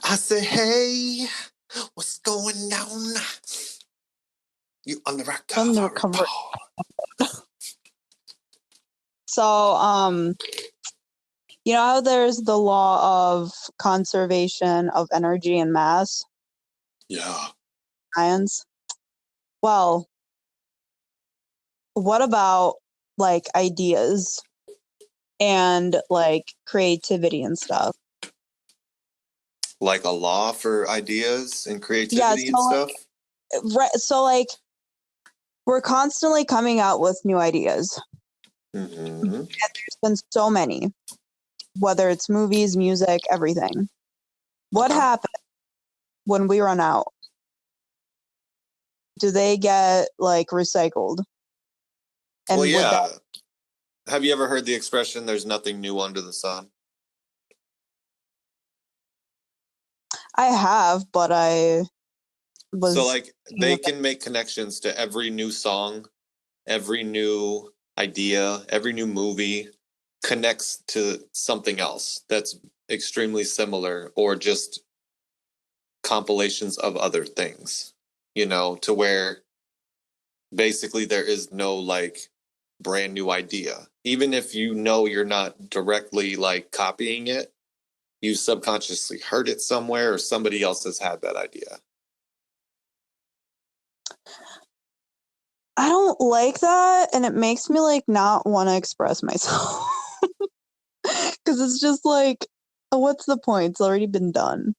I said, hey, what's going on? You on the recovery. So, you know how there's the law of conservation of energy and mass? Yeah. Science? Well, what about like ideas and like creativity and stuff? Like a law for ideas and Yeah, creativity and stuff? so like we're constantly coming out with new ideas. Mm-hmm. And there's been so many, whether it's movies, music, everything. What happens when we run out? Do they get like recycled? And well, yeah. Have you ever heard the expression, there's nothing new under the sun? I have, but I was... So, like, they can make connections to every new song, every new idea, every new movie connects to something else that's extremely similar or just compilations of other things, to where basically there is no like brand new idea. Even if you're not directly like copying it, you subconsciously heard it somewhere or somebody else has had that idea. I don't like that, and it makes me like not want to express myself. Because it's just like, what's the point? It's already been done.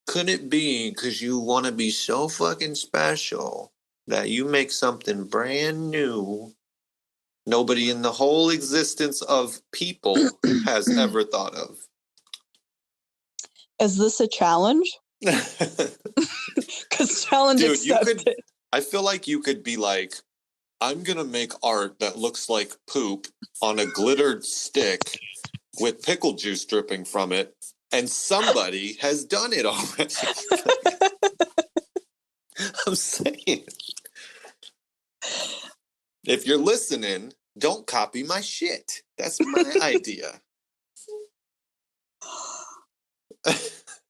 Could it be because you want to be so fucking special that you make something brand new nobody in the whole existence of people has ever thought of? Is this a challenge? Because challenge accepted. I feel like you could be like, I'm going to make art that looks like poop on a glittered stick with pickle juice dripping from it, and somebody has done it already. I'm saying, if you're listening, don't copy my shit. That's my idea.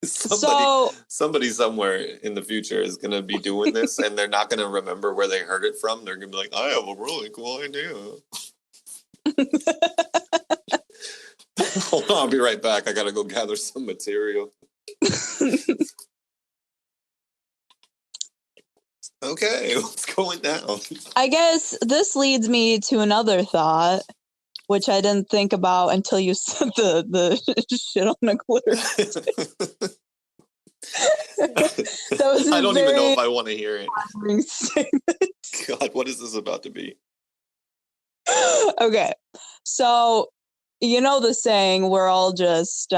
Somebody somewhere in the future is going to be doing this, and they're not going to remember where they heard it from. They're going to be like, I have a really cool idea. Hold on, I'll be right back. I got to go gather some material. Okay, what's going down? I guess this leads me to another thought, which I didn't think about until you said the shit on the glitter. I don't even know if I want to hear it. God, what is this about to be? Okay, so you know the saying, we're all just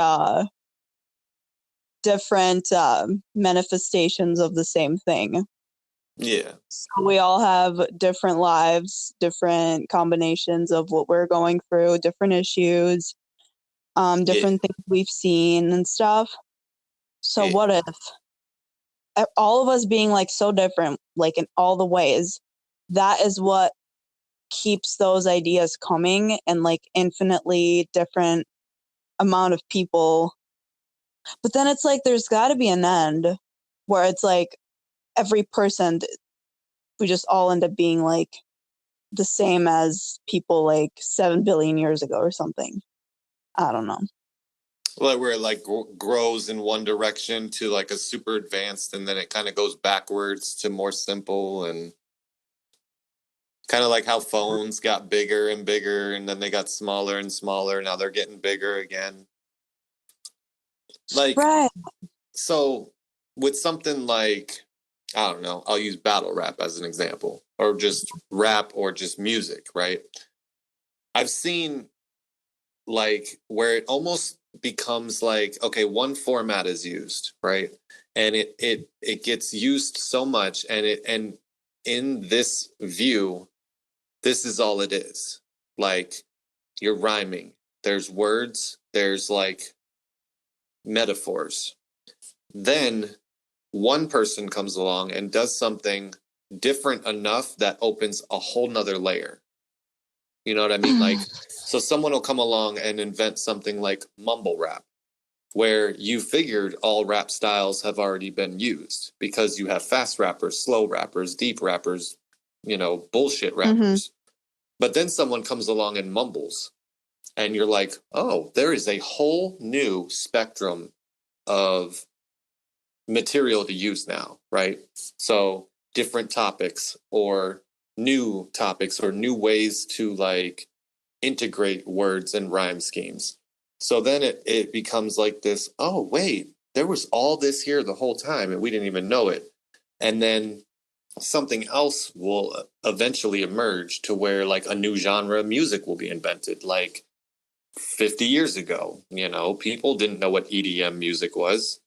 different manifestations of the same thing. Yeah. So we all have different lives, different combinations of what we're going through, different issues, different things we've seen and stuff. So what if all of us being like so different, like in all the ways, that is what keeps those ideas coming, and like infinitely different amount of people. But then it's like there's got to be an end where it's like every person, we just all end up being like the same as people like 7 billion years ago or something. I don't know. Like where it like grows in one direction to like a super advanced, and then it kind of goes backwards to more simple, and kind of like how phones got bigger and bigger, and then they got smaller and smaller. Now they're getting bigger again. Like, right. So with something like, I don't know, I'll use battle rap as an example, or just rap, or just music, right? I've seen like where it almost becomes like, okay, one format is used, right? And it gets used so much, and in this view, this is all it is. Like, you're rhyming. There's words, there's like metaphors. Then one person comes along and does something different enough that opens a whole nother layer. You know what I mean? Like, so someone will come along and invent something like mumble rap, where you figured all rap styles have already been used because you have fast rappers, slow rappers, deep rappers, bullshit rappers. But then someone comes along and mumbles, and you're like, oh, there is a whole new spectrum of material to use now, right? So different topics or new topics or new ways to like integrate words and rhyme schemes. So then it becomes like this, oh, wait, there was all this here the whole time and we didn't even know it. And then something else will eventually emerge to where like a new genre of music will be invented. Like 50 years ago, people didn't know what EDM music was.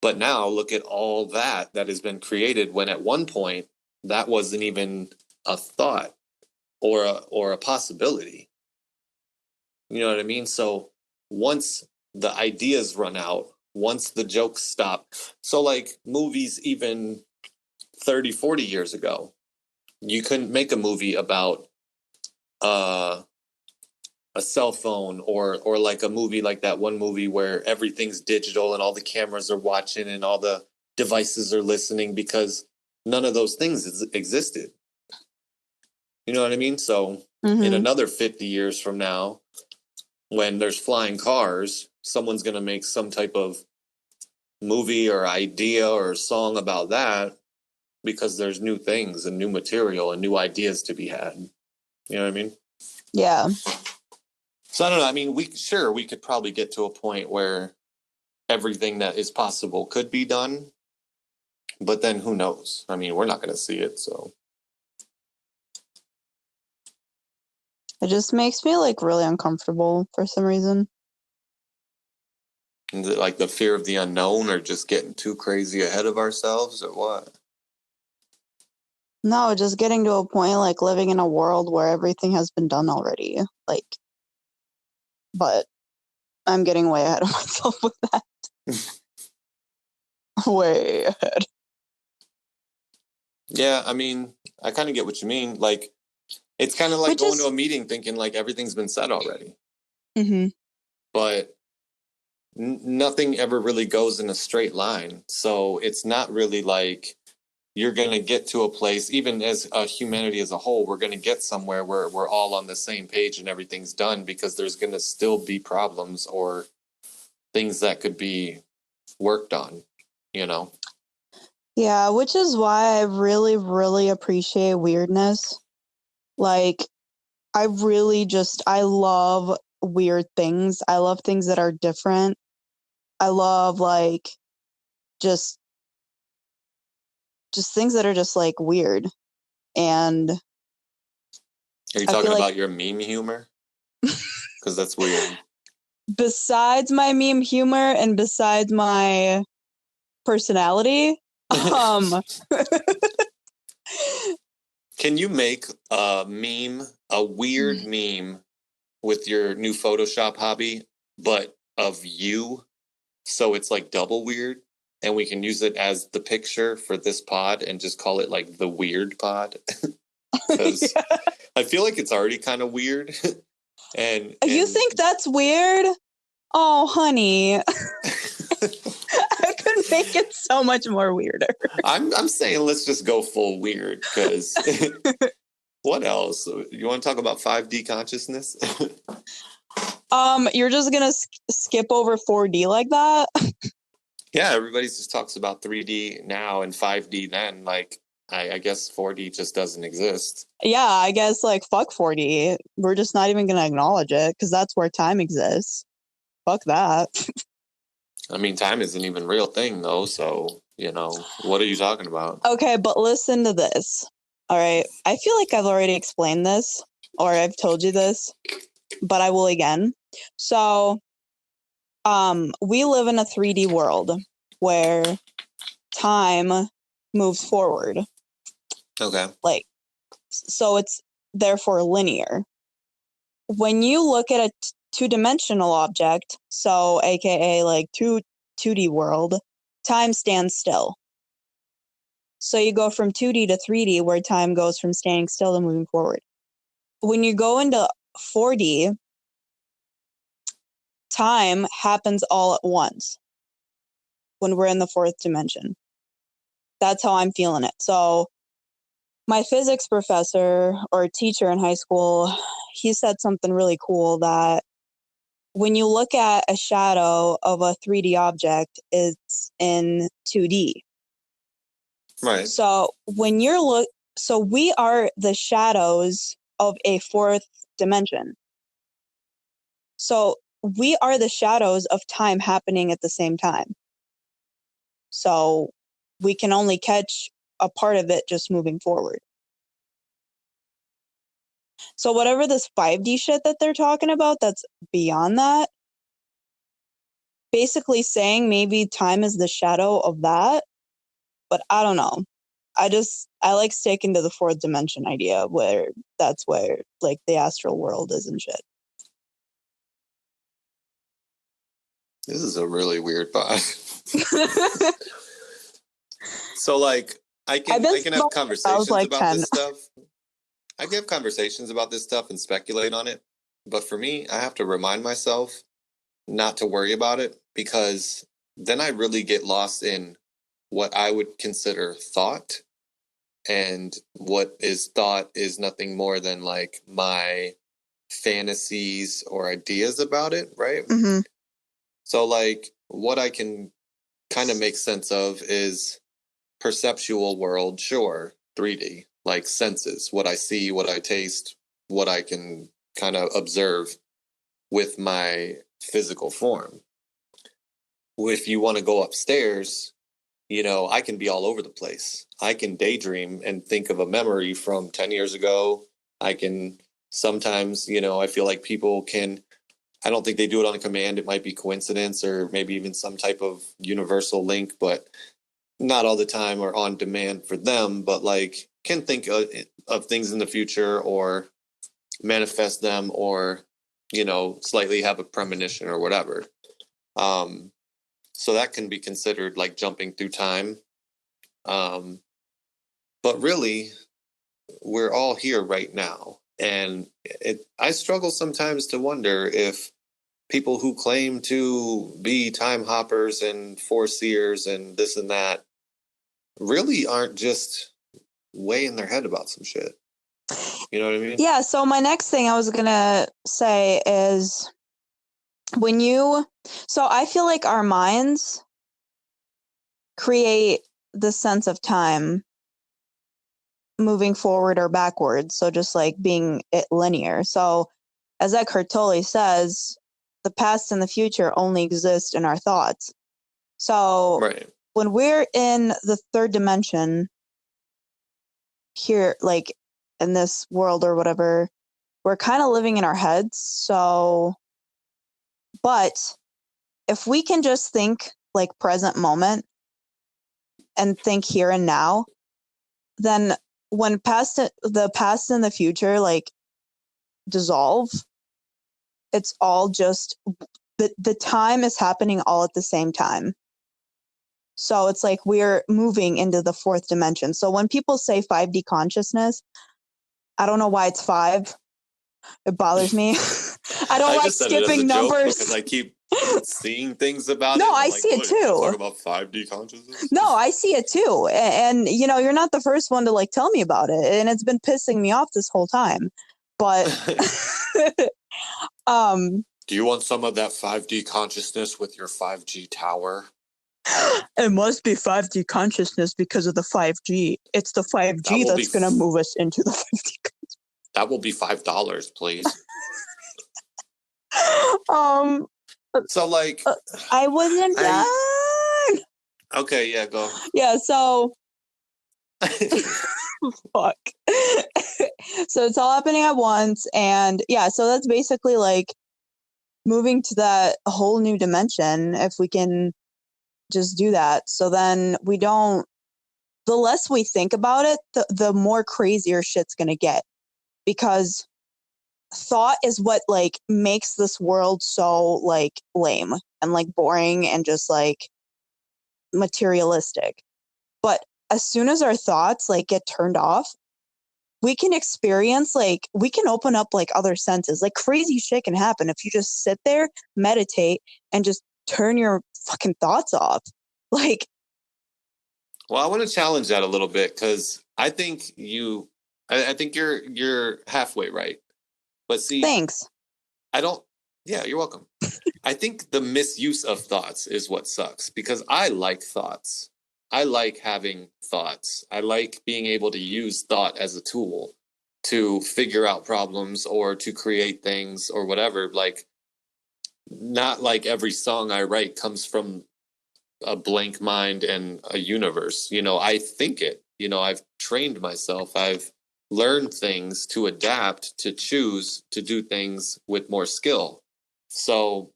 But now look at all that has been created when at one point that wasn't even a thought or a possibility. You know what I mean? So once the ideas run out, once the jokes stop, so like movies even 30, 40 years ago, you couldn't make a movie about a cell phone or like a movie like that one movie where everything's digital and all the cameras are watching and all the devices are listening, because none of those things existed. You know what I mean? So in another 50 years from now, when there's flying cars, someone's going to make some type of movie or idea or song about that because there's new things and new material and new ideas to be had. You know what I mean? Yeah. So I don't know. I mean, we could probably get to a point where everything that is possible could be done, but then who knows? I mean, we're not going to see it, so. It just makes me like really uncomfortable for some reason. Is it like the fear of the unknown or just getting too crazy ahead of ourselves or what? No, just getting to a point like living in a world where everything has been done already. Like, but I'm getting way ahead of myself with that. Way ahead. Yeah, I mean, I kind of get what you mean. Like, it's kind of like going to a meeting thinking like everything's been said already. But nothing ever really goes in a straight line. So it's not really like you're going to get to a place, even as humanity as a whole, we're going to get somewhere where we're all on the same page and everything's done, because there's going to still be problems or things that could be worked on, Yeah, which is why I really, really appreciate weirdness. Like, I love weird things. I love things that are different. I love like just things that are just like weird. And are you talking about your meme humor? Because that's weird. Besides my meme humor and besides my personality, can you make a weird meme with your new Photoshop hobby, but of you? So it's like double weird, and we can use it as the picture for this pod and just call it like the weird pod. Because I feel like it's already kind of weird. and you think that's weird? Oh, honey. I could make it so much more weirder. I'm saying let's just go full weird, because what else? You want to talk about 5D consciousness? You're just gonna skip over 4D like that? Yeah, everybody just talks about 3D now and 5D then. Like, I guess 4D just doesn't exist. Yeah, I guess like fuck 4D. We're just not even gonna acknowledge it because that's where time exists. Fuck that. I mean, time isn't even a real thing though, so, what are you talking about? Okay, but listen to this. All right. I feel like I've already explained this, or I've told you this, but I will again. So, we live in a 3D world where time moves forward. Okay. Like, so it's therefore linear. When you look at a two-dimensional object, so aka like 2D world, time stands still. So you go from 2D to 3D, where time goes from standing still to moving forward. When you go into 4D, time happens all at once when we're in the fourth dimension. That's how I'm feeling it. So my physics professor or teacher in high school, he said something really cool, that when you look at a shadow of a 3D object, it's in 2D. Right. So when so we are the shadows of a fourth dimension. So we are the shadows of time happening at the same time. So we can only catch a part of it just moving forward. So whatever this 5D shit that they're talking about, that's beyond that. Basically saying maybe time is the shadow of that. But I don't know. I like sticking to the fourth dimension idea, where that's where like the astral world is and shit. This is a really weird vibe. So like I can have conversations like about 10. this stuff. I can have conversations about this stuff and speculate on it. But for me, I have to remind myself not to worry about it, because then I really get lost in what I would consider thought. And what is thought is nothing more than like my fantasies or ideas about it, right? Mm-hmm. So like what I can kind of make sense of is perceptual world, sure, 3D, like senses, what I see, what I taste, what I can kind of observe with my physical form. If you want to go upstairs, I can be all over the place. I can daydream and think of a memory from 10 years ago. I can sometimes, I feel like people can, I don't think they do it on command. It might be coincidence or maybe even some type of universal link, but not all the time or on demand for them, but like can think of things in the future or manifest them or, slightly have a premonition or whatever. So that can be considered like jumping through time. But really, we're all here right now. And I struggle sometimes to wonder if people who claim to be time hoppers and foreseers and this and that really aren't just way in their head about some shit. You know what I mean? Yeah, so my next thing I was going to say is so I feel like our minds create the sense of time moving forward or backwards. So just like being it linear. So as Eckhart Tolle says, the past and the future only exist in our thoughts. So right. When we're in the third dimension here, like in this world or whatever, we're kind of living in our heads. So, but if we can just think like present moment and think here and now, then when the past and the future like dissolve, it's all just the time is happening all at the same time. So it's like we're moving into the fourth dimension. So when people say 5D consciousness, I don't know why it's 5. It bothers me. I don't like skipping numbers because I keep seeing things about it. No, I see it too. Talk about 5D consciousness. No, I see it too. And you're not the first one to like tell me about it, and it's been pissing me off this whole time. But do you want some of that 5D consciousness with your 5G tower? It must be 5D consciousness because of the 5G. It's the 5G that's going to move us into the 5D consciousness. That will be $5, please. So like I wasn't done. Okay, yeah, go. Yeah, so fuck. So it's all happening at once, and yeah, so that's basically like moving to that whole new dimension if we can just do that. So then the less we think about it, the more crazier shit's gonna get, because thought is what like makes this world so like lame and like boring and just like materialistic. But as soon as our thoughts like get turned off, we can experience, like, we can open up like other senses. Like crazy shit can happen if you just sit there, meditate, and just turn your fucking thoughts off. Like, Well, I want to challenge that a little bit because I think I think you're halfway right. But see, thanks. I don't. Yeah, you're welcome. I think the misuse of thoughts is what sucks because I like thoughts. I like having thoughts. I like being able to use thought as a tool to figure out problems or to create things or whatever. Like, not like every song I write comes from a blank mind and a universe. I think it. I've trained myself. I've learned things to adapt, to choose to do things with more skill. So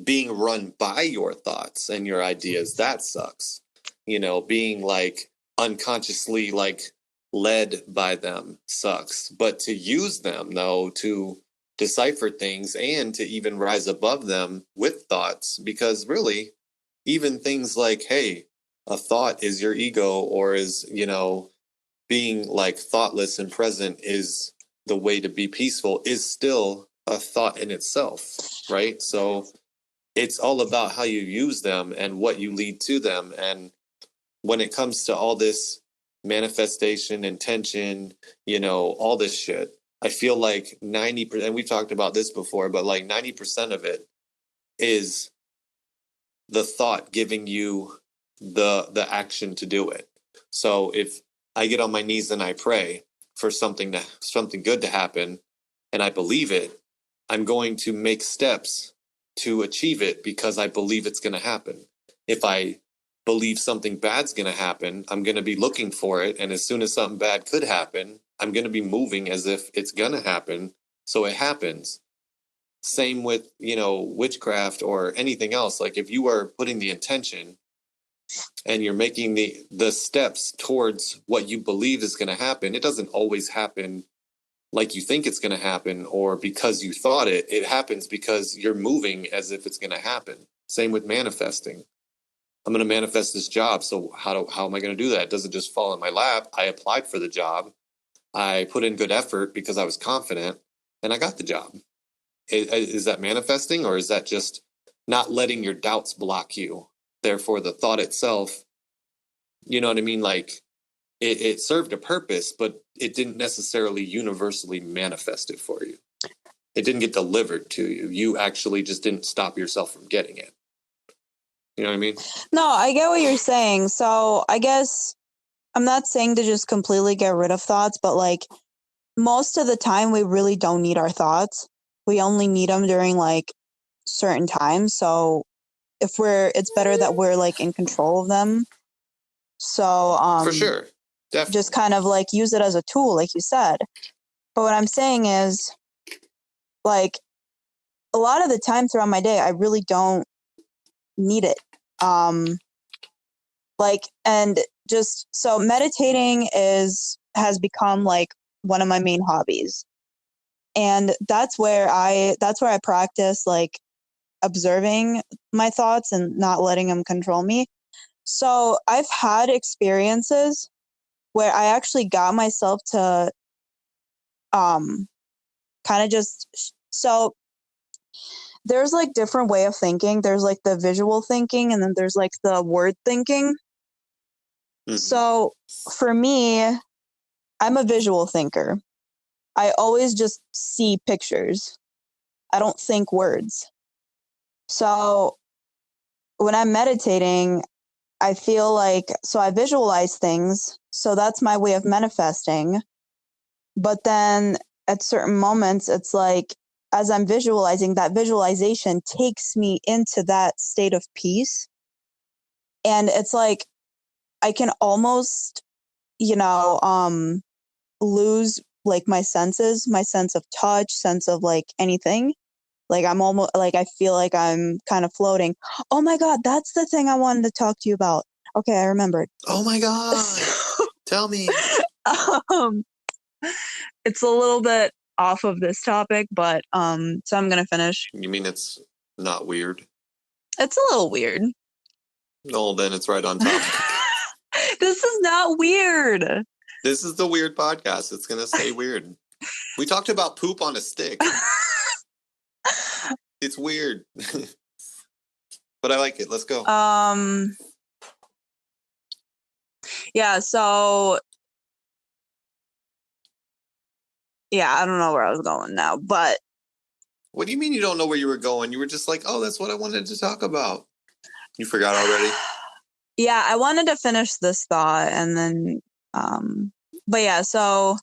being run by your thoughts and your ideas, that sucks. Being like unconsciously like led by them sucks. But to use them though, to decipher things and to even rise above them with thoughts, because really, even things like, hey, a thought is your ego, or is, being like thoughtless and present is the way to be peaceful, is still a thought in itself, right? So it's all about how you use them and what you lead to them. And when it comes to all this manifestation, intention, all this shit, I feel like 90%, and we've talked about this before, but like 90% of it is the thought giving you the action to do it. So if I get on my knees and I pray for something good to happen and I believe it, I'm going to make steps to achieve it because I believe it's going to happen. If I believe something bad's going to happen, I'm going to be looking for it, and as soon as something bad could happen, I'm going to be moving as if it's going to happen, so it happens. Same with, witchcraft or anything else. Like if you are putting the intention and you're making the steps towards what you believe is going to happen, it doesn't always happen like you think it's going to happen or because you thought it. It happens because you're moving as if it's going to happen. Same with manifesting. I'm going to manifest this job. So how am I going to do that? It doesn't just fall in my lap. I applied for the job. I put in good effort because I was confident and I got the job. Is that manifesting, or is that just not letting your doubts block you? Therefore, the thought itself, you know what I mean? Like it served a purpose, but it didn't necessarily universally manifest it for you. It didn't get delivered to you. You actually just didn't stop yourself from getting it. You know what I mean? No, I get what you're saying. So I guess I'm not saying to just completely get rid of thoughts, but like most of the time we really don't need our thoughts. We only need them during like certain times. So it's better that we're like in control of them. So For sure. Definitely. just kind of like use it as a tool, like you said. But what I'm saying is, like, a lot of the time throughout my day, I really don't need it. Like, and just so meditating has become like one of my main hobbies. And that's where I practice like observing my thoughts and not letting them control me. So I've had experiences where I actually got myself to kind of just so there's like different way of thinking. There's like the visual thinking and then there's like the word thinking. Mm-hmm. So for me, I'm a visual thinker. I always just see pictures. I don't think words. So when I'm meditating, I feel like, so I visualize things. So that's my way of manifesting. But then at certain moments, it's like, as I'm visualizing, that visualization takes me into that state of peace. And it's like, I can almost, lose like my senses, my sense of touch, sense of like anything. Like I'm almost like, I feel like I'm kind of floating. Oh my God, that's the thing I wanted to talk to you about. Okay, I remembered. Oh my God. Tell me. It's a little bit off of this topic, but so I'm gonna finish. You mean it's not weird? It's a little weird. No, then it's right on topic. This is not weird. This is the weird podcast. It's gonna stay weird. We talked about poop on a stick. It's weird. But I like it. Let's go. Yeah, so yeah, I don't know where I was going now, but what do you mean you don't know where you were going? You were just like, oh, that's what I wanted to talk about. You forgot already? Yeah, I wanted to finish this thought and then but yeah, so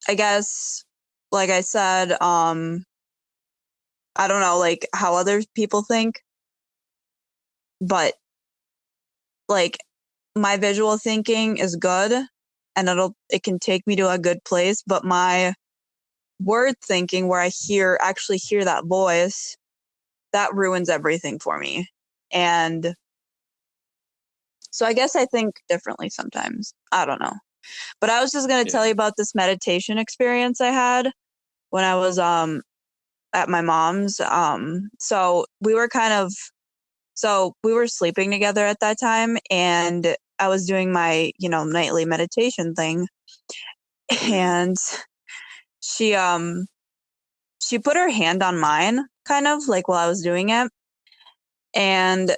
I guess like I said, I don't know like how other people think, but like my visual thinking is good and it can take me to a good place, but my word thinking where I actually hear that voice, that ruins everything for me. And so I guess I think differently sometimes. I don't know. But I was just going to tell you about this meditation experience I had when I was at my mom's. So we were sleeping together at that time, and I was doing my, nightly meditation thing. And she put her hand on mine kind of like while I was doing it. And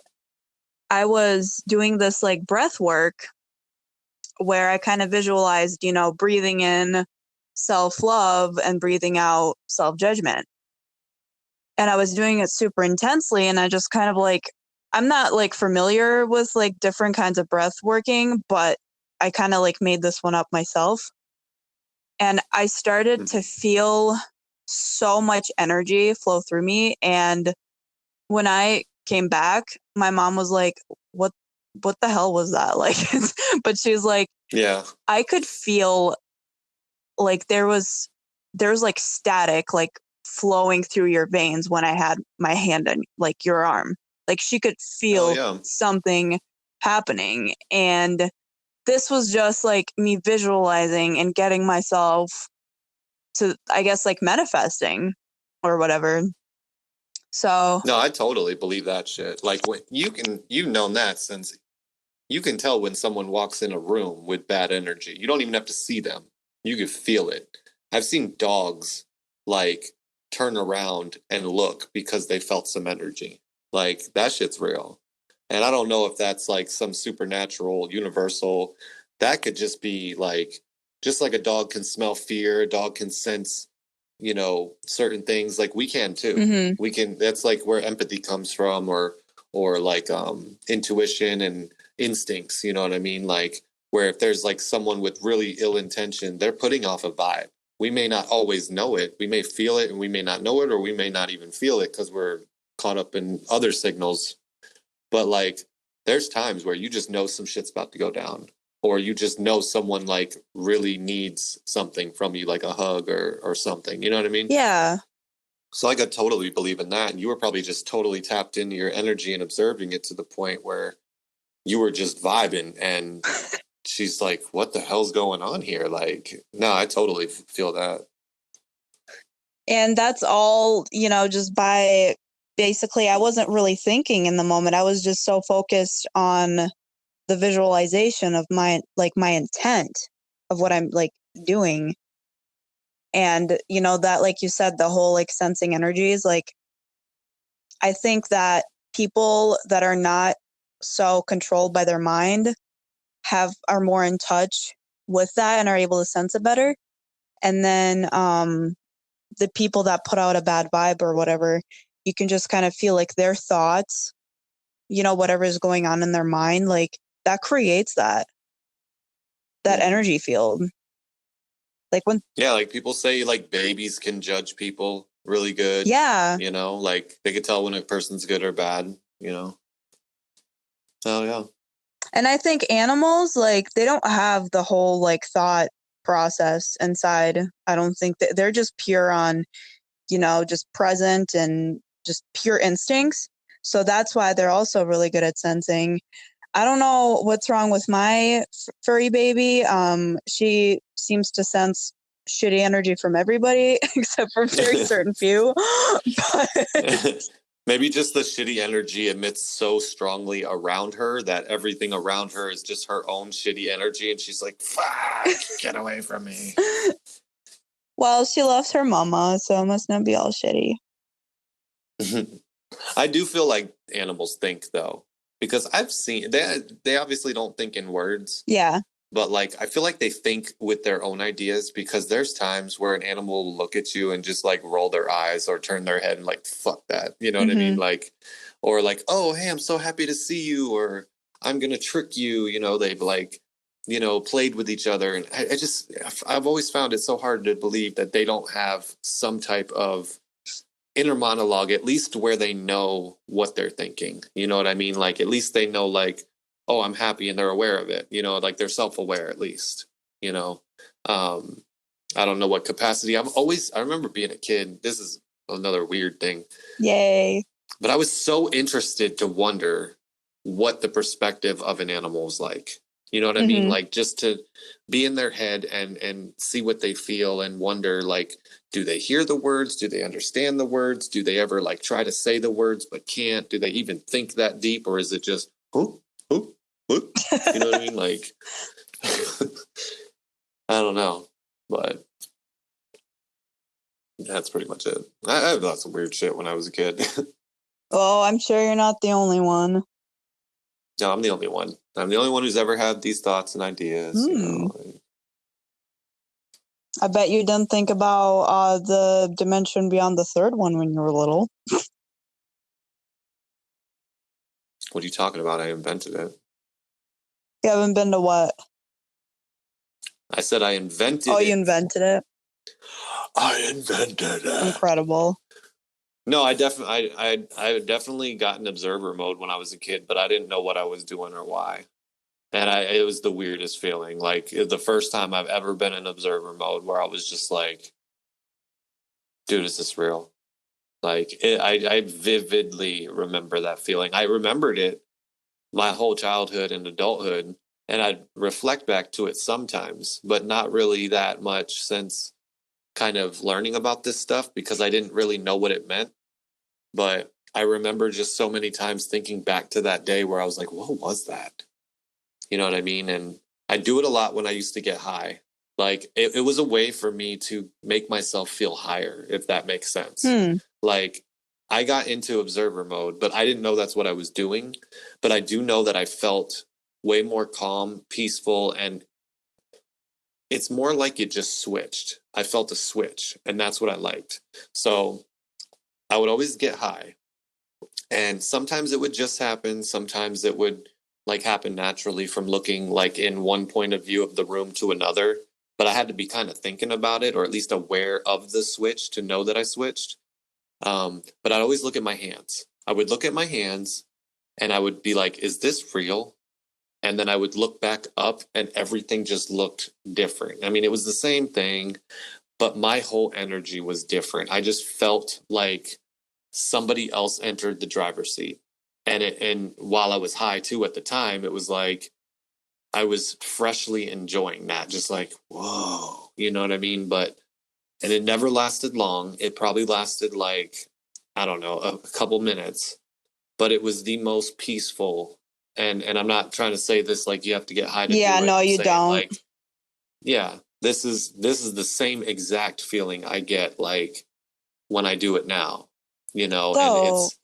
I was doing this like breath work where I kind of visualized, breathing in self-love and breathing out self-judgment. And I was doing it super intensely. And I just kind of like, I'm not like familiar with like different kinds of breath working, but I kind of like made this one up myself. And I started to feel so much energy flow through me. And when I came back, my mom was like, what the hell was that? Like, but she's like, yeah, I could feel like there was like static, like flowing through your veins when I had my hand on like your arm. Like she could feel something happening. And this was just like me visualizing and getting myself to, I guess, like manifesting or whatever. So no, I totally believe that shit. Like when you've known that since you can tell when someone walks in a room with bad energy. You don't even have to see them. You can feel it. I've seen dogs like turn around and look because they felt some energy. Like that shit's real. And I don't know if that's like some supernatural, universal. That could just be like, just like a dog can smell fear, a dog can sense, certain things. Like we can too. We can. That's like where empathy comes from, or like intuition and instincts. You know what I mean? Like where if there's like someone with really ill intention, they're putting off a vibe. We may not always know it. We may feel it, and we may not know it, or we may not even feel it because we're caught up in other signals. But like, there's times where you just know some shit's about to go down, or you just know someone like really needs something from you, like a hug or something. You know what I mean? Yeah. So I could totally believe in that. And you were probably just totally tapped into your energy and observing it to the point where you were just vibing. And she's like, what the hell's going on here? Like, no, I totally feel that. And that's all, just by basically, I wasn't really thinking in the moment. I was just so focused on the visualization of my intent of what I'm like doing. And, that, like you said, the whole like sensing energies, like, I think that people that are not so controlled by their mind are more in touch with that and are able to sense it better. And then, the people that put out a bad vibe or whatever, you can just kind of feel like their thoughts, whatever is going on in their mind, like that creates that energy field. Like like people say like babies can judge people really good. Yeah. Like they could tell when a person's good or bad, Oh yeah. And I think animals, like, they don't have the whole like thought process inside. I don't think that they're just pure on, just present and just pure instincts. So that's why they're also really good at sensing. I don't know what's wrong with my furry baby. She seems to sense shitty energy from everybody except for very certain few. But Maybe just the shitty energy emits so strongly around her that everything around her is just her own shitty energy, and she's like, "Fuck, get away from me." Well, she loves her mama, so it must not be all shitty. I do feel like animals think though, because I've seen they obviously don't think in words. Yeah. But like I feel like they think with their own ideas, because there's times where an animal will look at you and just like roll their eyes or turn their head and like fuck that. You know what I mean? Like, or like, "Oh, hey, I'm so happy to see you," or "I'm gonna trick you." They've like, played with each other. And I've always found it so hard to believe that they don't have some type of inner monologue, at least where they know what they're thinking. You know what I mean? Like at least they know, like, "Oh, I'm happy," and they're aware of it. Like they're self-aware at least. You know, um, I don't know what capacity. I remember being a kid. This is another weird thing. Yay. But I was so interested to wonder what the perspective of an animal is like. You know what I mean? Like just to be in their head and see what they feel and wonder, like, do they hear the words? Do they understand the words? Do they ever like try to say the words but can't? Do they even think that deep, or is it just whoop, whoop, whoop? You know what I mean? Like, I don't know, but that's pretty much it. I had lots of weird shit when I was a kid. Oh, I'm sure you're not the only one. No, I'm the only one. I'm the only one who's ever had these thoughts and ideas. I bet you didn't think about the dimension beyond the third one when you were little. What are you talking about? I invented it. You haven't been to what? I said I invented it. Oh, you invented it? I invented it. Incredible. No, I definitely got in observer mode when I was a kid, but I didn't know what I was doing or why. And it was the weirdest feeling. Like the first time I've ever been in observer mode, where I was just like, "Dude, is this real?" Like I vividly remember that feeling. I remembered it my whole childhood and adulthood, and I'd reflect back to it sometimes, but not really that much since kind of learning about this stuff, because I didn't really know what it meant. But I remember just so many times thinking back to that day where I was like, "What was that?" You know what I mean? And I do it a lot when I used to get high. Like it was a way for me to make myself feel higher, if that makes sense. Like I got into observer mode, but I didn't know that's what I was doing. But I do know that I felt way more calm, peaceful, and it's more like it just switched. I felt a switch, and that's what I liked. So I would always get high, and sometimes it would just happen. Sometimes it would like happen naturally from looking like in one point of view of the room to another. But I had to be kind of thinking about it, or at least aware of the switch to know that I switched. But I'd always look at my hands. I would look at my hands and I would be like, "Is this real?" And then I would look back up and everything just looked different. I mean, it was the same thing, but my whole energy was different. I just felt like somebody else entered the driver's seat. And while I was high too at the time, it was like I was freshly enjoying that, just like, whoa, you know what I mean? And it never lasted long. It probably lasted like, I don't know, a couple minutes, but it was the most peaceful. And I'm not trying to say this like you have to get high to Yeah, do it. no, I'm you saying, don't. like, yeah, this is the same exact feeling I get like when I do it now, and So, it's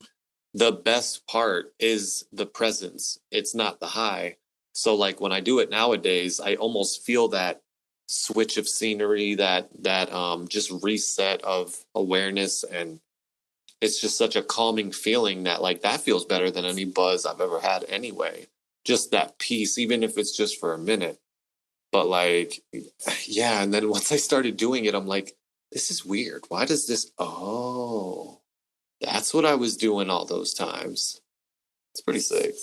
the best part is the presence. It's not the high. So like when I do it nowadays, I almost feel that switch of scenery, that just reset of awareness, and it's just such a calming feeling that like that feels better than any buzz I've ever had anyway. Just that peace, even if it's just for a minute. But like, yeah, and then once I started doing it, I'm like, this is weird. Why does this? Oh, that's what I was doing all those times. It's pretty sick.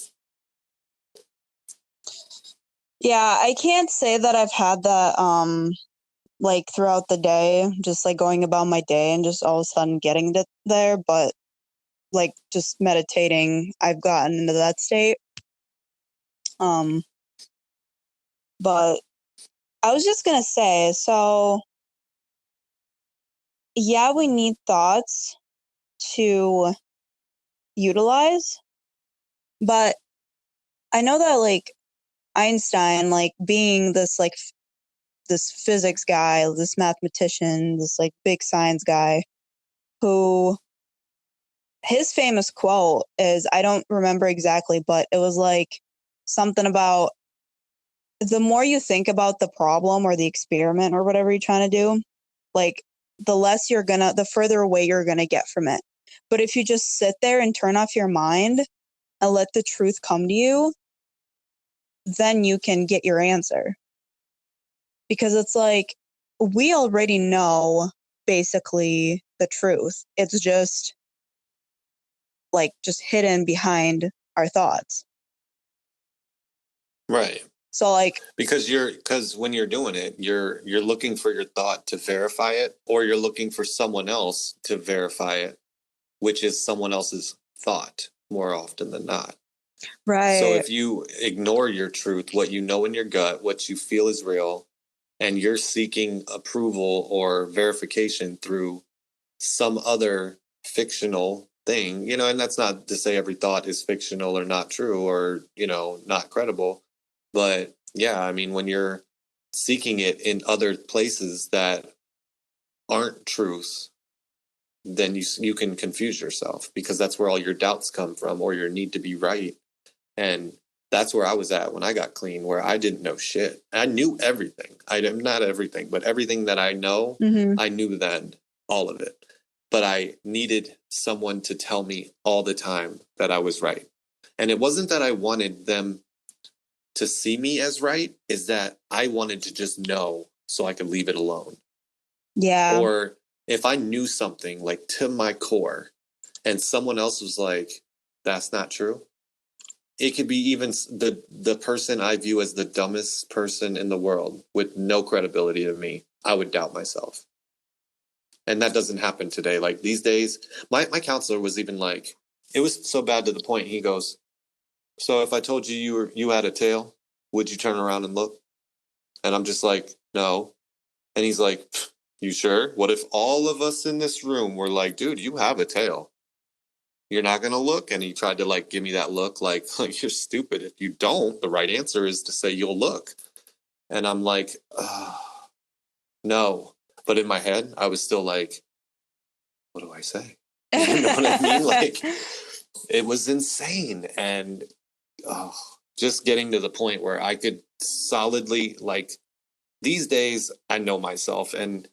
yeah, I can't say that I've had that like throughout the day, just like going about my day and just all of a sudden getting it there, but like just meditating, I've gotten into that state. Um, but I was just gonna say, so yeah, we need thoughts to utilize. But I know that like Einstein, like being this like this physics guy, this mathematician, this like big science guy, who his famous quote is, I don't remember exactly, but it was like something about the more you think about the problem or the experiment or whatever you're trying to do, like the further away you're gonna get from it. But if you just sit there and turn off your mind and let the truth come to you, then you can get your answer. Because it's like, we already know basically the truth. It's just like just hidden behind our thoughts. Right. So like, because when you're doing it, you're looking for your thought to verify it, or you're looking for someone else to verify it, which is someone else's thought more often than not. right. So if you ignore your truth, what you know in your gut, what you feel is real, and you're seeking approval or verification through some other fictional thing, and that's not to say every thought is fictional or not true or, not credible. But yeah, I mean, when you're seeking it in other places that aren't truths, then you can confuse yourself, because that's where all your doubts come from, or your need to be right. And that's where I was at when I got clean, where I didn't know shit. I knew everything. Not everything, but everything that I know, I knew then, all of it. But I needed someone to tell me all the time that I was right. And it wasn't that I wanted them to see me as right, is that I wanted to just know so I could leave it alone. Yeah. Or if I knew something like to my core and someone else was like, that's not true. It could be even the person I view as the dumbest person in the world with no credibility to me, I would doubt myself. And that doesn't happen today. Like these days, my counselor was even like, it was so bad to the point he goes, so if I told you you had a tail, would you turn around and look? And I'm just like, no. And he's like, you sure? What if all of us in this room were like, dude, you have a tail? You're not going to look? And he tried to like give me that look like, you're stupid. If you don't, the right answer is to say you'll look. And I'm like, no. But in my head, I was still like, what do I say? You know what I mean? Like, it was insane. And just getting to the point where I could solidly, like, these days, I know myself, and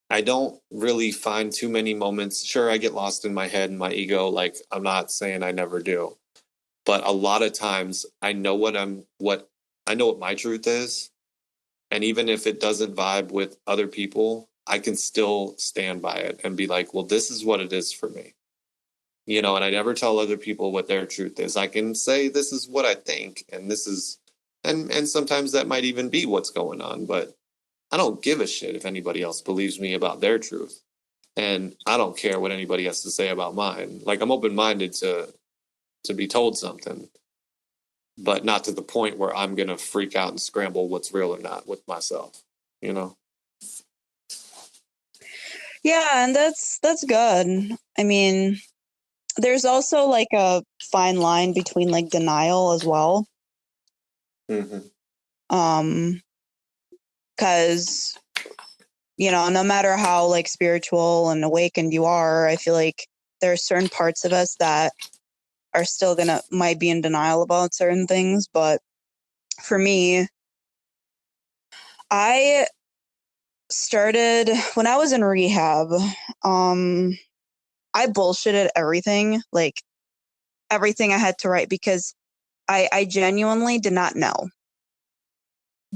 I don't really find too many moments. Sure, I get lost in my head and my ego. Like, I'm not saying I never do, but a lot of times I know what my truth is. And even if it doesn't vibe with other people, I can still stand by it and be like, well, this is what it is for me. And I never tell other people what their truth is. I can say, this is what I think. And this is, and sometimes that might even be what's going on, but I don't give a shit if anybody else believes me about their truth. And I don't care what anybody has to say about mine. Like, I'm open-minded to be told something, but not to the point where I'm going to freak out and scramble what's real or not with myself, Yeah, and that's good. I mean, there's also like a fine line between like denial as well. Because no matter how like spiritual and awakened you are, I feel like there are certain parts of us that are still might be in denial about certain things. But for me, I started when I was in rehab. I bullshitted everything, like everything I had to write, because I genuinely did not know.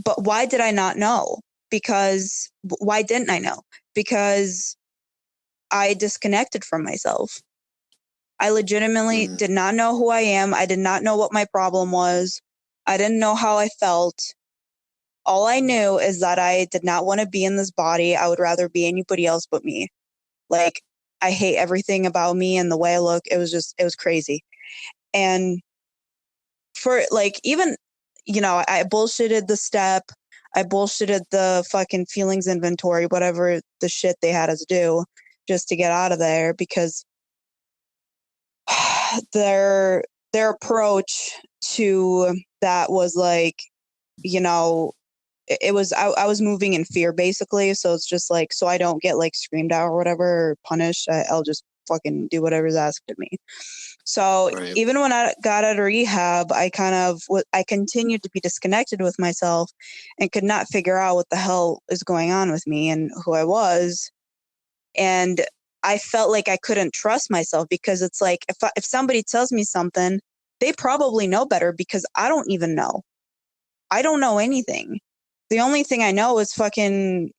But why did I not know? Because why didn't I know? Because I disconnected from myself. I legitimately did not know who I am. I did not know what my problem was. I didn't know how I felt. All I knew is that I did not want to be in this body. I would rather be anybody else but me. Like, I hate everything about me and the way I look. It was crazy. And for like, even, I bullshitted the step. I bullshitted the fucking feelings inventory, whatever the shit they had us do just to get out of there, because their approach to that was like, you know, it was I was moving in fear basically, so it's just like, so I don't get like screamed at or whatever or punished, I'll just fucking do whatever's asked of me. So Right. even when I got out of rehab, I continued to be disconnected with myself and could not figure out what the hell is going on with me and who I was. And I felt like I couldn't trust myself because it's like, if somebody tells me something, they probably know better because I don't even know. I don't know anything. The only thing I know is fucking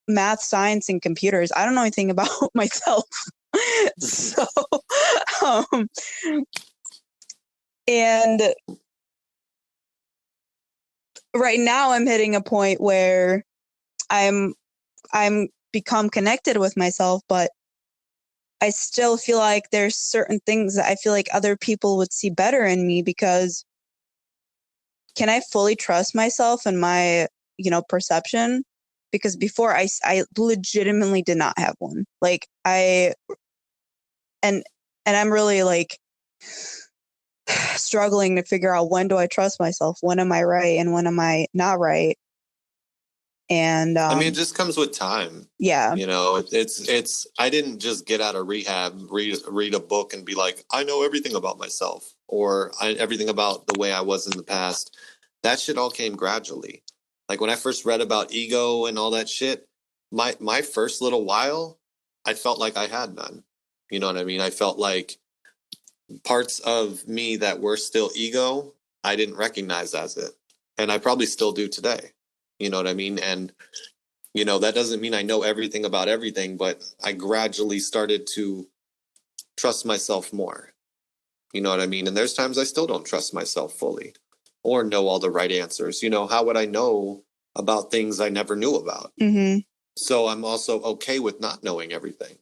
math, science, and computers. I don't know anything about myself. So, um, and right now I'm hitting a point where I'm become connected with myself, but I still feel like there's certain things that I feel like other people would see better in me, because can I fully trust myself and my, perception? Because before I legitimately did not have one. Like and I'm really like struggling to figure out, when do I trust myself? When am I right? And when am I not right? And I mean, it just comes with time. yeah. It's I didn't just get out of rehab, read a book and be like, I know everything about myself, or everything about the way I was in the past. That shit all came gradually. Like when I first read about ego and all that shit, my first little while, I felt like I had none. You know what I mean? I felt like parts of me that were still ego, I didn't recognize as it. And I probably still do today. You know what I mean? And that doesn't mean I know everything about everything, but I gradually started to trust myself more. You know what I mean? And there's times I still don't trust myself fully or know all the right answers. How would I know about things I never knew about? Mm-hmm. So I'm also okay with not knowing everything,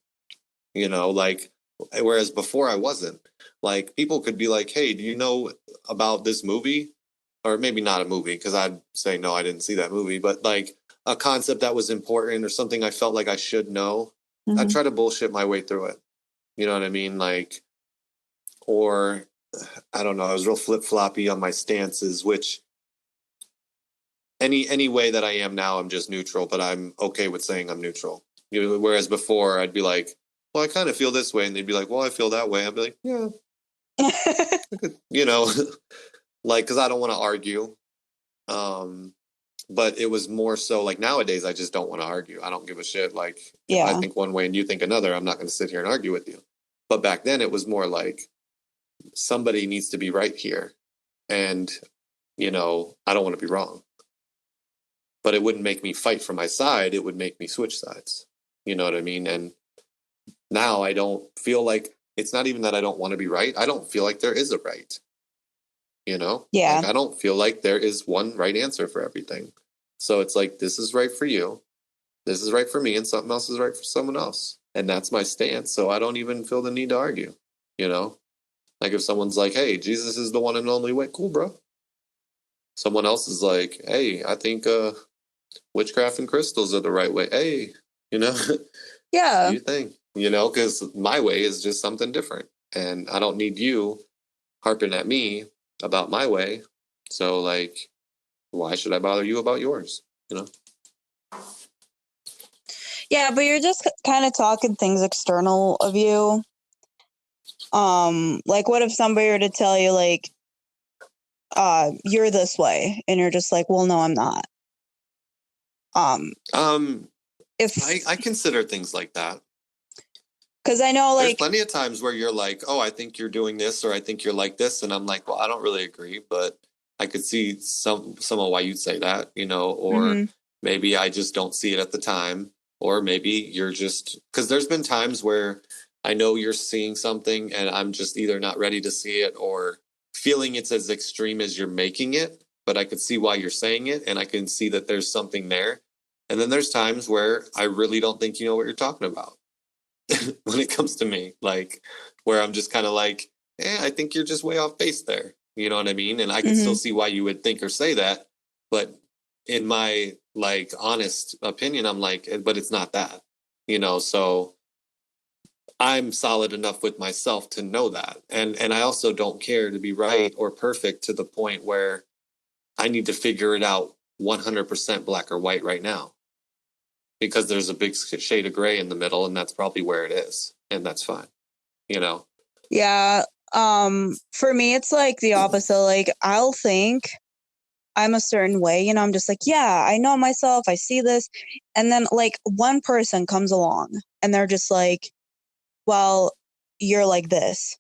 like, whereas before I wasn't. Like, people could be like, hey, do you know about this movie? Or maybe not a movie, because I'd say, no, I didn't see that movie, but like a concept that was important or something I felt like I should know. I'd Mm-hmm. try to bullshit my way through it. You know what I mean? Like, or I don't know, I was real flip floppy on my stances, which any way that I am now, I'm just neutral, but I'm okay with saying I'm neutral. Whereas before I'd be like, well, I kind of feel this way. And they'd be like, well, I feel that way. I'd be like, yeah, you know, like, cause I don't want to argue. But it was more so like nowadays, I just don't want to argue. I don't give a shit. Like, if I Yeah. think one way and you think another, I'm not going to sit here and argue with you. But back then it was more like somebody needs to be right here. And, I don't want to be wrong. But it wouldn't make me fight for my side. It would make me switch sides. You know what I mean? And now I don't feel like, it's not even that I don't want to be right. I don't feel like there is a right. Yeah. Like, I don't feel like there is one right answer for everything. So it's like, this is right for you, this is right for me, and something else is right for someone else. And that's my stance. So I don't even feel the need to argue, you know? Like, if someone's like, hey, Jesus is the one and only way, cool, bro. Someone else is like, hey, I think witchcraft and crystals are the right way. Hey, do Yeah. you think, because my way is just something different. And I don't need you harping at me about my way. So, like, why should I bother you about yours? Yeah, but you're just kind of talking things external of you. Like, what if somebody were to tell you, like, you're this way, and you're just like, well, no, I'm not. If I consider things like that. Because I know, There's like, plenty of times where you're like, oh, I think you're doing this, or I think you're like this. And I'm like, well, I don't really agree, but I could see some of why you'd say that, or mm-hmm. maybe I just don't see it at the time. Or maybe you're just, because there's been times where I know you're seeing something and I'm just either not ready to see it or feeling it's as extreme as you're making it, but I could see why you're saying it and I can see that there's something there. And then there's times where I really don't think you know what you're talking about. When it comes to me, like, where I'm just kind of like, I think you're just way off base there. You know what I mean? And I can still Mm-hmm. see why you would think or say that. But in my, like, honest opinion, I'm like, but it's not that, so I'm solid enough with myself to know that. And I also don't care to be right or perfect to the point where I need to figure it out 100% black or white right now. Because there's a big shade of gray in the middle, and that's probably where it is. And that's fine. You know? Yeah. For me, it's like the opposite. Like, I'll think I'm a certain way, you know, I'm just like, yeah, I know myself, I see this. And then like one person comes along and they're just like, well, you're like this.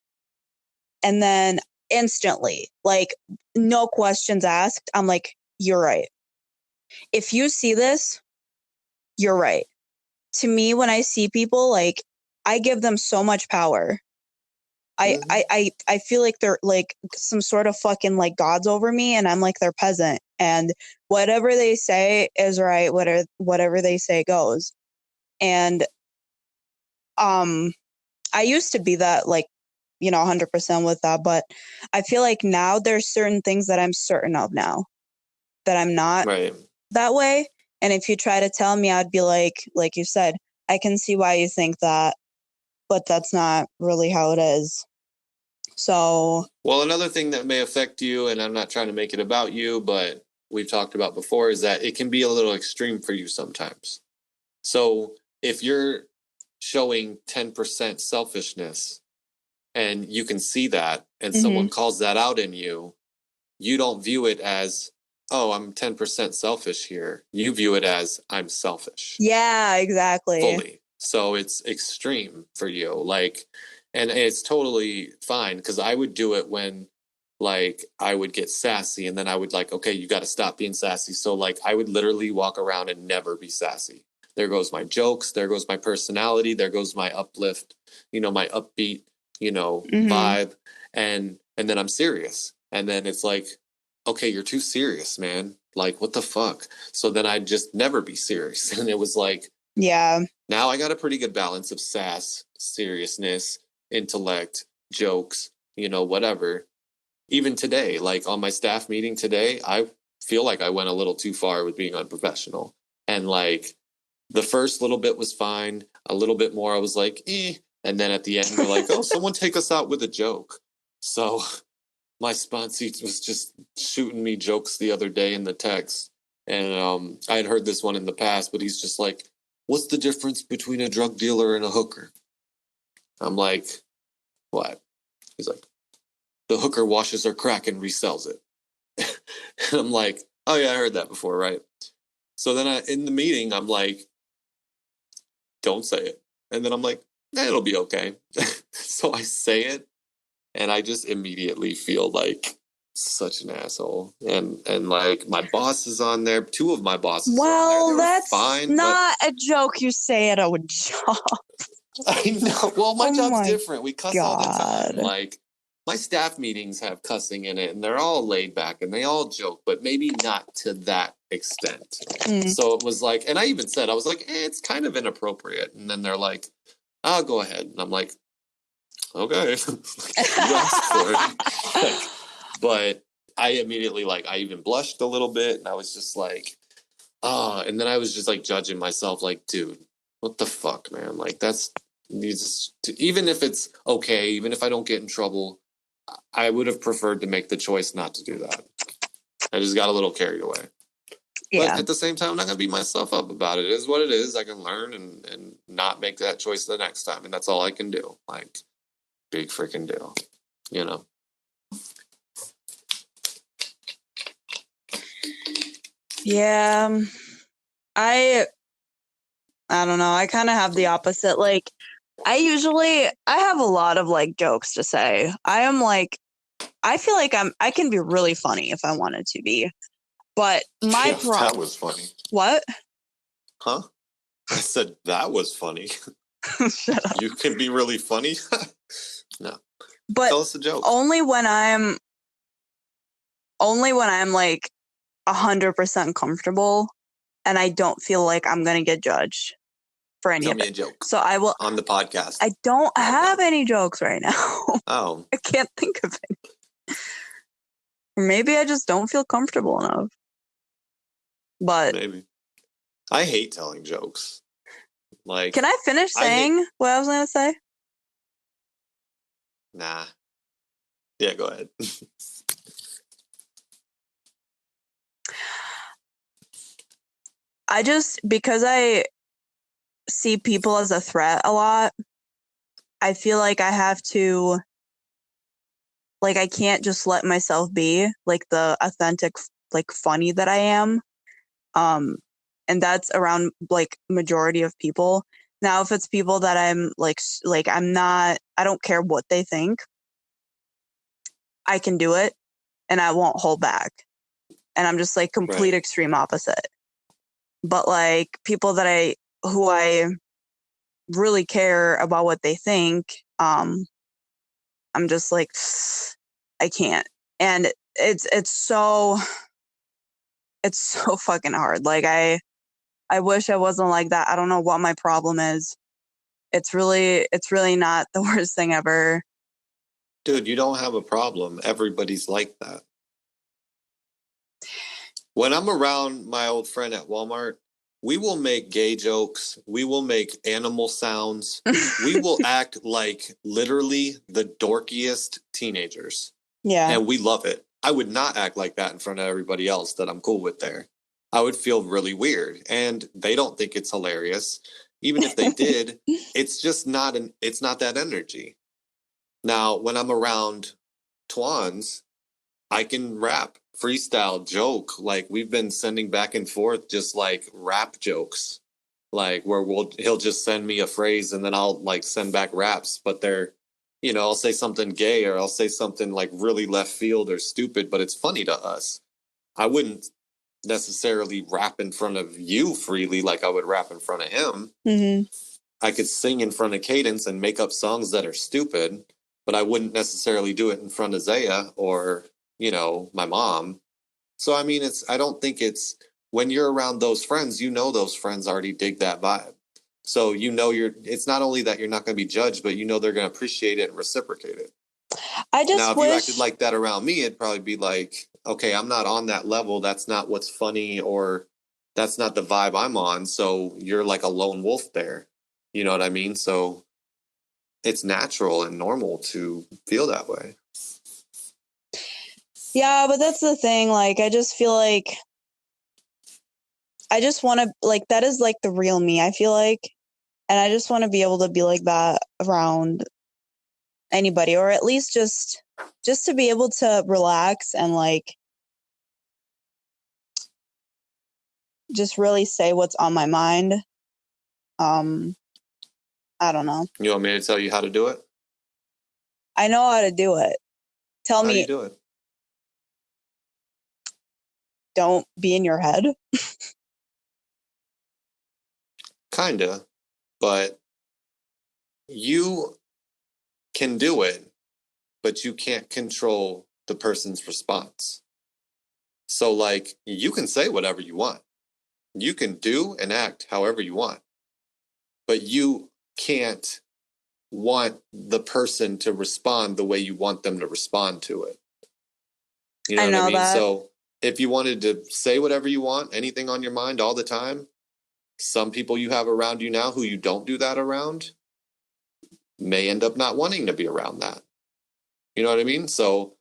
And then instantly, like, no questions asked, I'm like, you're right. If you see this, you're right. To me, when I see people, like, I give them so much power. I feel like they're like some sort of fucking like gods over me, and I'm like their peasant, and whatever they say is right, whatever they say goes. And I used to be that, like, you know, 100% with that, but I feel like now there's certain things that I'm certain of now that I'm not right. that way. And if you try to tell me, I'd be like you said, I can see why you think that, but that's not really how it is. So, Well, another thing that may affect you, and I'm not trying to make it about you, but we've talked about before, is that it can be a little extreme for you sometimes. So if you're showing 10% selfishness and you can see that, and someone calls that out in you, you don't view it as, oh, I'm 10% selfish here. You view it as, I'm selfish. yeah, exactly. Fully. So it's extreme for you. Like, and it's totally fine because I would do it when, like, I would get sassy and then I would, like, okay, you got to stop being sassy. So, like, I would literally walk around and never be sassy. There goes my jokes. There goes my personality. There goes my uplift, you know, my upbeat, you know, vibe. And then I'm serious. And then it's like, okay, you're too serious, man. Like, what the fuck? So then I'd just never be serious. And it was like, yeah. now I got a pretty good balance of sass, seriousness, intellect, jokes, you know, whatever. Even today, like on my staff meeting today, I feel like I went a little too far with being unprofessional. And like the first little bit was fine. A little bit more, I was like, eh. And then at the end, they're like, oh, someone take us out with a joke. So my sponsee was just shooting me jokes the other day in the text. And I had heard this one in the past, but he's just like, what's the difference between a drug dealer and a hooker? I'm like, what? He's like, the hooker washes her crack and resells it. And I'm like, oh yeah, I heard that before, right? So then in the meeting, I'm like, don't say it. And then I'm like, it'll be okay. So I say it, and I just immediately feel like such an asshole. And like my boss is on there. Two of my bosses well, are on there. that's fine, not a joke you say at a job. I know. Well, my job's my different. We cuss all the time. Like my staff meetings have cussing in it, and they're all laid back and they all joke, but maybe not to that extent. So it was like, and I even said, I was like, it's kind of inappropriate. And then they're like, I'll go ahead. And I'm like, okay, you asked for it. Like, but I immediately, like, I even blushed a little bit, and I was just like, oh, and then I was just like judging myself, like, dude, what the fuck, man? Like, that's, you just, even if it's okay, even if I don't get in trouble, I would have preferred to make the choice not to do that. I just got a little carried away. Yeah. But at the same time, I'm not going to beat myself up about it. It is what it is. I can learn and not make that choice the next time. And that's all I can do. Like, big freaking deal, you know? Yeah. I don't know. I kind of have the opposite. Like, I have a lot of like jokes to say. I am like, I feel like I can be really funny if I wanted to be. But my that was funny. What? Huh? I said that was funny. Shut up. You can be really funny. No. But tell us a joke. Only when I'm like 100% comfortable and I don't feel like I'm gonna get judged for any Tell of me it. a joke. So I will on the podcast. I don't have any jokes right now. Oh. I can't think of any. Or maybe I just don't feel comfortable enough. But maybe. I hate telling jokes. Like, can I finish saying what I was gonna say? Nah. Yeah, go ahead. Because I see people as a threat a lot, I feel like I have to, like, I can't just let myself be like the authentic, like, funny that I am. And that's around like majority of people. Now, if it's people that I'm like I'm not, I don't care what they think, I can do it and I won't hold back. And I'm just like complete Right. extreme opposite. But like people who I really care about what they think, I'm just like, I can't. And it's so fucking hard. Like I wish I wasn't like that. I don't know what my problem is. It's really not the worst thing ever. Dude, you don't have a problem. Everybody's like that. When I'm around my old friend at Walmart, we will make gay jokes. We will make animal sounds. We will act like literally the dorkiest teenagers. Yeah. And we love it. I would not act like that in front of everybody else that I'm cool with there. I would feel really weird. And they don't think it's hilarious. Even if they did, it's just it's not that energy. Now, when I'm around Twans, I can rap, freestyle, joke. Like we've been sending back and forth just like rap jokes. Like where he'll just send me a phrase and then I'll like send back raps, but they're, I'll say something gay or I'll say something like really left field or stupid, but it's funny to us. I wouldn't necessarily rap in front of you freely like I would rap in front of him. Mm-hmm. I could sing in front of Cadence and make up songs that are stupid, but I wouldn't necessarily do it in front of Zaya or, my mom. So, I mean, I don't think it's when you're around those friends, those friends already dig that vibe. So, it's not only that you're not going to be judged, but they're going to appreciate it and reciprocate it. I just Now, if wish you acted like that around me, it'd probably be like, okay, I'm not on that level. That's not what's funny or that's not the vibe I'm on. So you're like a lone wolf there. You know what I mean? So it's natural and normal to feel that way. Yeah, but that's the thing. Like, I just feel like I just want to, like, that is like the real me, I feel like. And I just want to be able to be like that around anybody, or at least just to be able to relax and like just really say what's on my mind. I don't know. You want me to tell you how to do it? I know how to do it. Tell How do me. you do it? Don't be in your head. Kinda, but you can do it, but you can't control the person's response. So, like, you can say whatever you want. You can do and act however you want, but you can't want the person to respond the way you want them to respond to it. You know I what I know mean? that. So if you wanted to say whatever you want, anything on your mind all the time, some people you have around you now who you don't do that around may end up not wanting to be around that. You know what I mean? So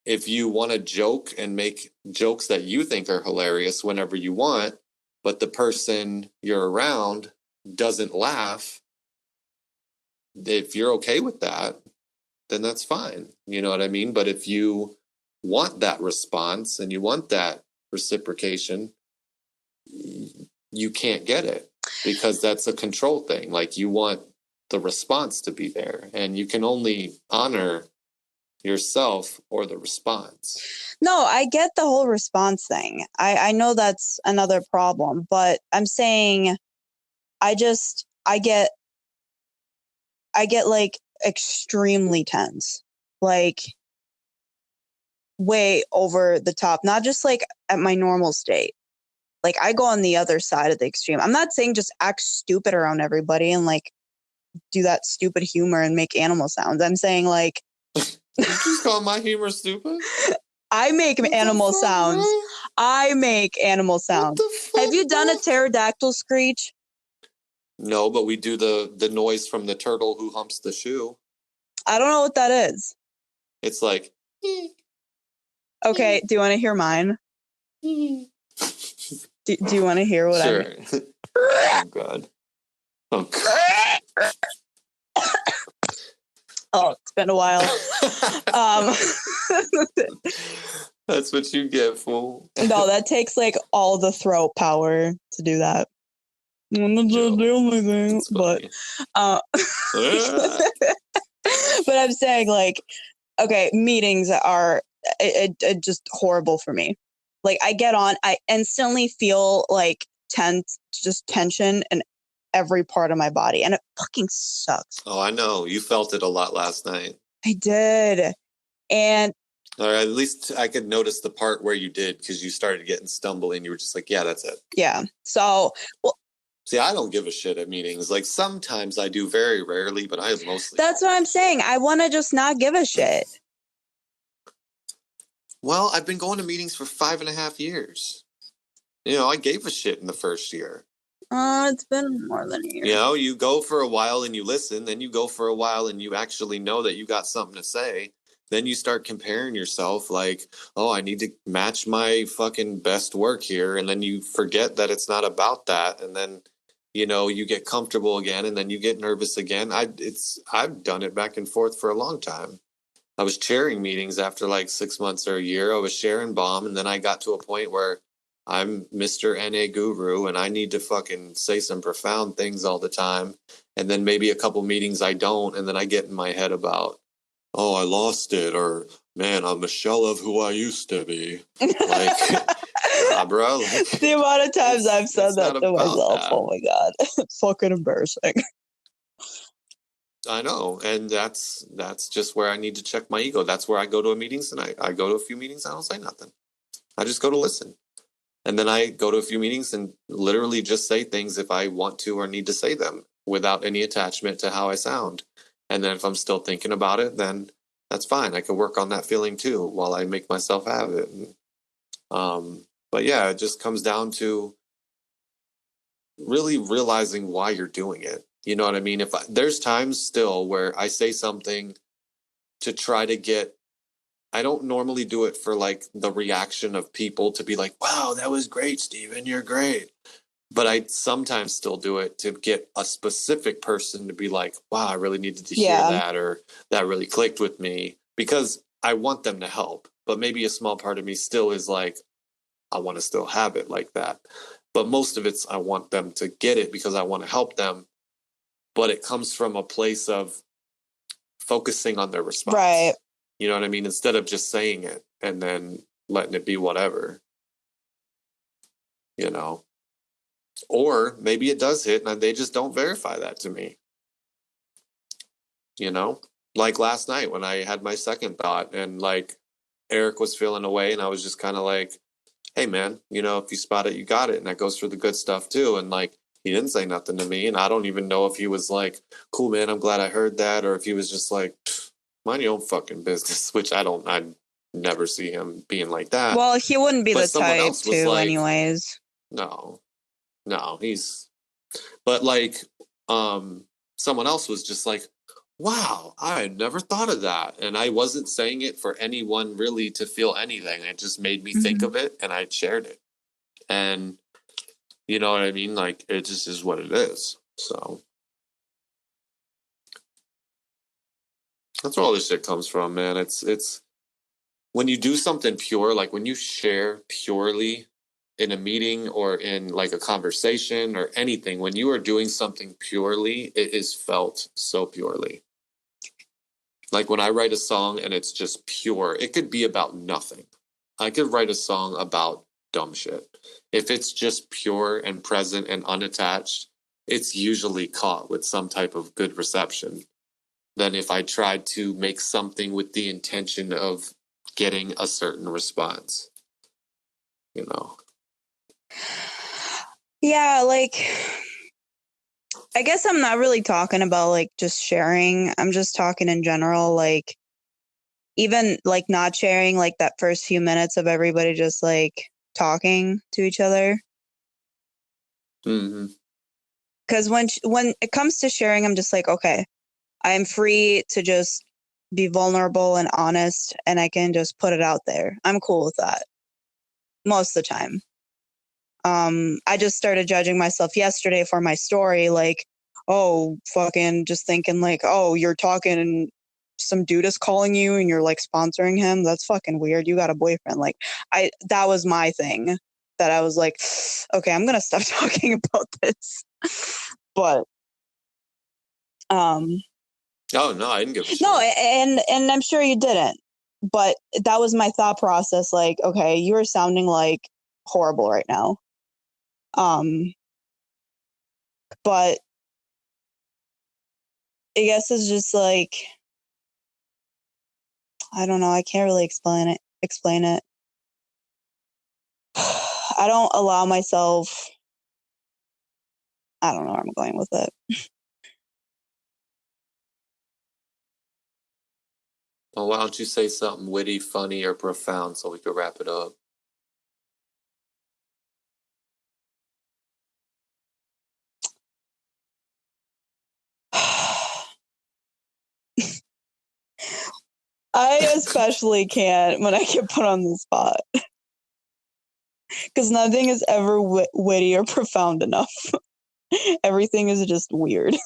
if you want to joke and make jokes that you think are hilarious whenever you want, but the person you're around doesn't laugh, if you're okay with that, then that's fine. You know what I mean? But if you want that response and you want that reciprocation, you can't get it because that's a control thing. Like you want the response to be there, and you can only honor yourself or the response. No, I get the whole response thing. I know that's another problem, but I'm saying I get like extremely tense. Like way over the top, not just like at my normal state. Like I go on the other side of the extreme. I'm not saying just act stupid around everybody and like do that stupid humor and make animal sounds. I'm saying like You just call my humor stupid? I make animal sounds. Bro? I make animal sounds. Have you done a pterodactyl screech? No, but we do the noise from the turtle who humps the shoe. I don't know what that is. It's like. Okay, do you want to hear mine? Do you want to hear what I mean? Sure. Oh, God. Oh, God. Oh, it's been a while. That's what you get, fool. No, that takes like all the throat power to do that. But but I'm saying, like, okay, meetings are just horrible for me. Like, I get on, I instantly feel like tension in every part of my body, and it fucking sucks. Oh, I know. You felt it a lot last night. I did. And or at least I could notice the part where you did, because you started getting stumbling. You were just like, yeah, that's it. Yeah. So, well, see, I don't give a shit at meetings. Like, sometimes I do, very rarely, but I mostly. That's what I'm saying. I want to just not give a shit. Well, I've been going to meetings for 5.5 years. You know, I gave a shit in the first year. It's been more than a year. You know, you go for a while and you listen, then you go for a while and you actually know that you got something to say. Then you start comparing yourself like, oh, I need to match my fucking best work here. And then you forget that it's not about that. And then, you know, you get comfortable again and then you get nervous again. I've done it back and forth for a long time. I was chairing meetings after like 6 months or a year. I was sharing bomb. And then I got to a point where I'm Mr. NA guru and I need to fucking say some profound things all the time. And then maybe a couple meetings I don't. And then I get in my head about, oh, I lost it. Or, man, I'm a shell of who I used to be. Like, nah, bro. Like, the amount of times I've said that to myself. That. Oh my God. It's fucking embarrassing. I know. And that's just where I need to check my ego. That's where I go to a meetings and I go to a few meetings. I don't say nothing. I just go to listen. And then I go to a few meetings and literally just say things if I want to or need to say them without any attachment to how I sound. And then if I'm still thinking about it, then that's fine. I can work on that feeling too while I make myself have it. But yeah, it just comes down to really realizing why you're doing it. You know what I mean? There's times still where I say something to try to get, I don't normally do it for like the reaction of people to be like, wow, that was great, Steven, you're great. But I sometimes still do it to get a specific person to be like, wow, I really needed to hear that, or that really clicked with me, because I want them to help. But maybe a small part of me still is like, I want to still have it like that. But most of it's, I want them to get it because I want to help them. But it comes from a place of focusing on their response. Right. You know what I mean? Instead of just saying it and then letting it be whatever, you know. Or maybe it does hit and they just don't verify that to me. You know, like last night when I had my second thought and like Eric was feeling away and I was just kind of like, hey man, you know, if you spot it, you got it. And that goes for the good stuff too. And like, he didn't say nothing to me. And I don't even know if he was like, cool, man, I'm glad I heard that. Or if he was just like, mind your own fucking business, which I never see him being like that. Well, he wouldn't be but the type to like, anyways. No, but like, someone else was just like, wow, I never thought of that. And I wasn't saying it for anyone really to feel anything. It just made me think of it and I shared it. And you know what I mean? Like, it just is what it is. So that's where all this shit comes from, man. It's when you do something pure, like when you share purely in a meeting or in like a conversation or anything, when you are doing something purely, it is felt so purely. Like when I write a song and it's just pure, it could be about nothing. I could write a song about dumb shit. If it's just pure and present and unattached, it's usually caught with some type of good reception. Than if I tried to make something with the intention of getting a certain response, you know? Yeah, like, I guess I'm not really talking about like just sharing. I'm just talking in general, like even like not sharing like that first few minutes of everybody just like talking to each other. Because when it comes to sharing, I'm just like, okay, I'm free to just be vulnerable and honest, and I can just put it out there. I'm cool with that most of the time. I just started judging myself yesterday for my story, like, oh, fucking just thinking like, oh, you're talking and some dude is calling you and you're like sponsoring him. That's fucking weird. You got a boyfriend. Like, that was my thing that I was like, okay, I'm going to stop talking about this. But, oh no, I didn't give a shit. No, and I'm sure you didn't, but that was my thought process. Like, okay, you're sounding like horrible right now. But I guess it's just like, I don't know. I can't really explain it. I don't allow myself. I don't know where I'm going with it. Well, why don't you say something witty, funny, or profound so we could wrap it up? I especially can't when I get put on the spot. Because nothing is ever witty or profound enough. Everything is just weird.